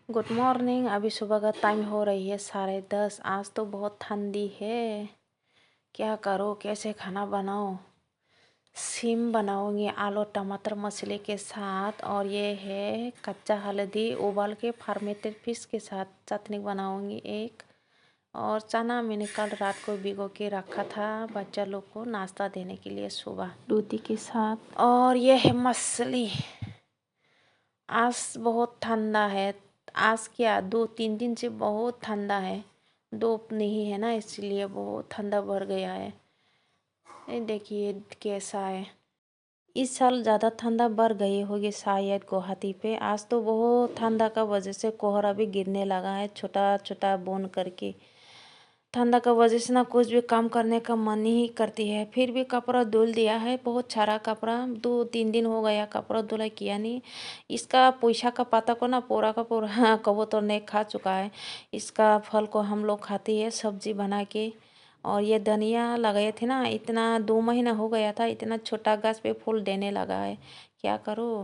Good morning. अभी सुबह का टाइम हो रही है 10:30। आज तो बहुत ठंडी है। क्या करो, कैसे खाना बनाओ? सिम बनाऊंगी आलू टमाटर मछली के साथ, और ये है कच्चा हल्दी उबाल के फर्मेंटेड फिश के साथ चटनी बनाऊंगी एक। और चना मैंने कल रात को भिगो के रखा था बच्चा लोग को नाश्ता देने के लिए सुबह दूधी के साथ। और ये है मछली। आज बहुत ठंडा है। आज क्या 2-3 दिन से बहुत ठंडा है। धूप नहीं है ना, इसलिए बहुत ठंडा बढ़ गया है। ये देखिए कैसा है। इस साल ज़्यादा ठंडा बढ़ गई होगी शायद गुवाहाटी पे। आज तो बहुत ठंडा का वजह से कोहरा भी गिरने लगा है, छोटा छोटा बूंद करके। ठंडा का वजह से ना कुछ भी काम करने का मन ही करती है। फिर भी कपड़ा धुल दिया है, बहुत सारा कपड़ा। 2-3 दिन हो गया कपड़ा धुलाई किया नहीं। इसका पैसा का पत्ता को ना पूरा का पूरा कबूतर ने खा चुका है। इसका फल को हम लोग खाते हैं सब्जी बना के। और ये धनिया लगाए थे ना, इतना 2 महीना हो गया था, इतना छोटा गाछ पे फूल देने लगा है। क्या करो।